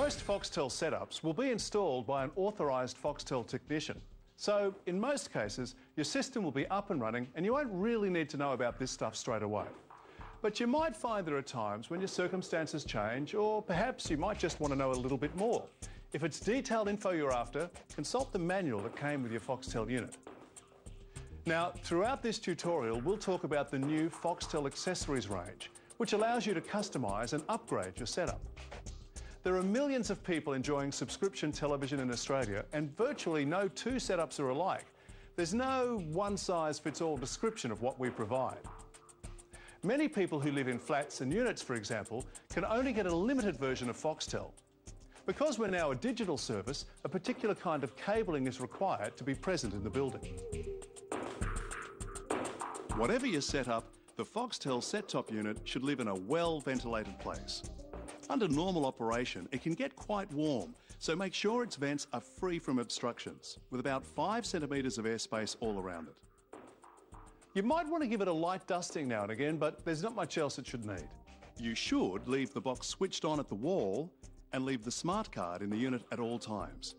Most Foxtel setups will be installed by an authorised Foxtel technician. So, in most cases, your system will be up and running and you won't really need to know about this stuff straight away. But you might find there are times when your circumstances change, or perhaps you might just want to know a little bit more. If it's detailed info you're after, consult the manual that came with your Foxtel unit. Now, throughout this tutorial, we'll talk about the new Foxtel accessories range, which allows you to customise and upgrade your setup. There are millions of people enjoying subscription television in Australia, and virtually no two setups are alike. There's no one-size-fits-all description of what we provide. Many people who live in flats and units, for example, can only get a limited version of Foxtel. Because we're now a digital service, a particular kind of cabling is required to be present in the building. Whatever your setup, the Foxtel set-top unit should live in a well-ventilated place. Under normal operation, it can get quite warm, so make sure its vents are free from obstructions, with about 5 centimetres of airspace all around it. You might want to give it a light dusting now and again, but there's not much else it should need. You should leave the box switched on at the wall and leave the smart card in the unit at all times.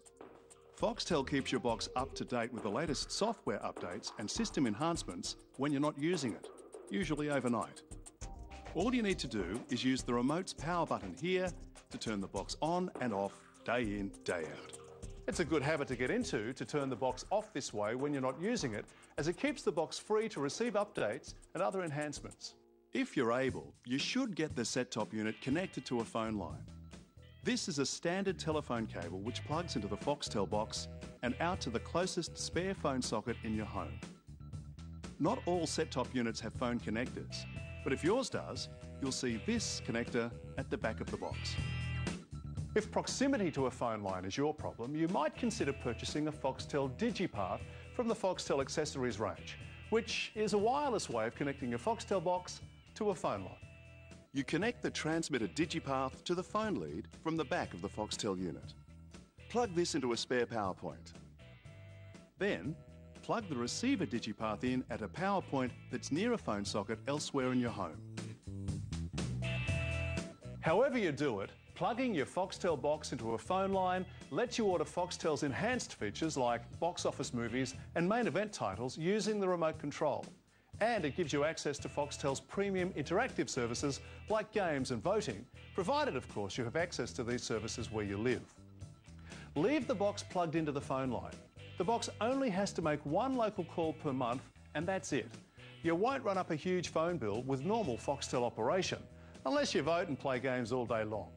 Foxtel keeps your box up to date with the latest software updates and system enhancements when you're not using it, usually overnight. All you need to do is use the remote's power button here to turn the box on and off day in, day out. It's a good habit to get into to turn the box off this way when you're not using it, as it keeps the box free to receive updates and other enhancements. If you're able, you should get the set-top unit connected to a phone line. This is a standard telephone cable which plugs into the Foxtel box and out to the closest spare phone socket in your home. Not all set-top units have phone connectors, but if yours does, you'll see this connector at the back of the box. If proximity to a phone line is your problem, you might consider purchasing a Foxtel DigiPath from the Foxtel accessories range, which is a wireless way of connecting your Foxtel box to a phone line. You connect the transmitter DigiPath to the phone lead from the back of the Foxtel unit. Plug this into a spare power point. Then, plug the receiver DigiPath in at a power point that's near a phone socket elsewhere in your home. However you do it, plugging your Foxtel box into a phone line lets you order Foxtel's enhanced features like box office movies and main event titles using the remote control. And it gives you access to Foxtel's premium interactive services like games and voting, provided, of course, you have access to these services where you live. Leave the box plugged into the phone line. The box only has to make one local call per month, and that's it. You won't run up a huge phone bill with normal Foxtel operation, unless you vote and play games all day long.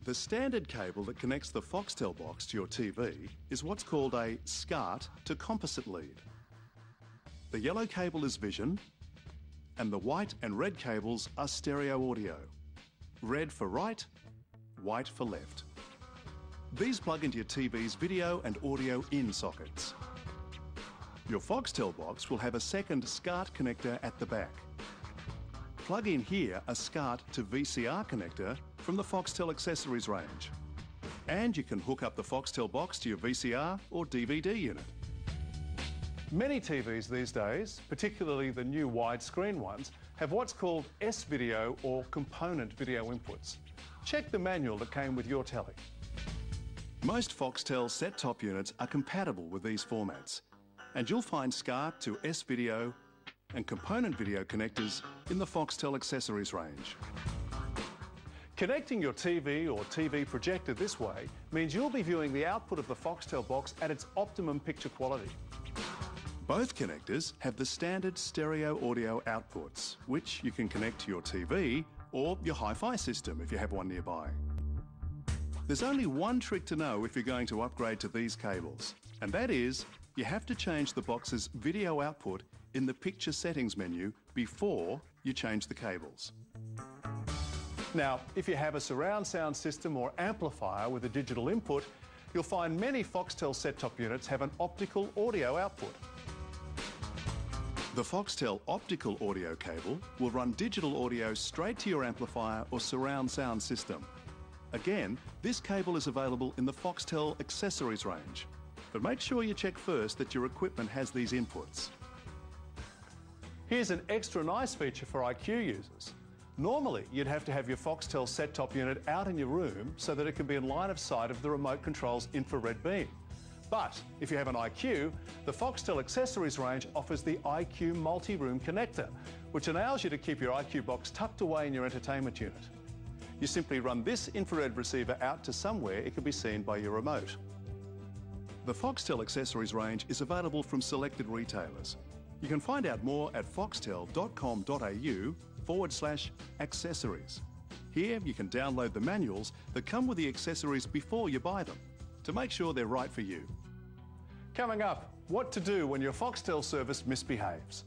The standard cable that connects the Foxtel box to your TV is what's called a SCART to composite lead. The yellow cable is vision, and the white and red cables are stereo audio. Red for right, white for left. These plug into your TV's video and audio in sockets. Your Foxtel box will have a second SCART connector at the back. Plug in here a SCART to VCR connector from the Foxtel accessories range. And you can hook up the Foxtel box to your VCR or DVD unit. Many TVs these days, particularly the new widescreen ones, have what's called S-video or component video inputs. Check the manual that came with your telly. Most Foxtel set-top units are compatible with these formats, and you'll find SCART to S-video and component video connectors in the Foxtel accessories range. Connecting your TV or TV projector this way means you'll be viewing the output of the Foxtel box at its optimum picture quality. Both connectors have the standard stereo audio outputs, which you can connect to your TV or your hi-fi system if you have one nearby. There's only one trick to know if you're going to upgrade to these cables, and that is you have to change the box's video output in the picture settings menu before you change the cables. Now, if you have a surround sound system or amplifier with a digital input, you'll find many Foxtel set-top units have an optical audio output. The Foxtel optical audio cable will run digital audio straight to your amplifier or surround sound system. Again, this cable is available in the Foxtel accessories range, but make sure you check first that your equipment has these inputs. Here's an extra nice feature for IQ users. Normally, you'd have to have your Foxtel set-top unit out in your room so that it can be in line of sight of the remote control's infrared beam. But if you have an iQ, the Foxtel accessories range offers the iQ multi-room connector, which allows you to keep your iQ box tucked away in your entertainment unit. You simply run this infrared receiver out to somewhere it can be seen by your remote. The Foxtel accessories range is available from selected retailers. You can find out more at foxtel.com.au/accessories. Here you can download the manuals that come with the accessories before you buy them to make sure they're right for you. Coming up, what to do when your Foxtel service misbehaves.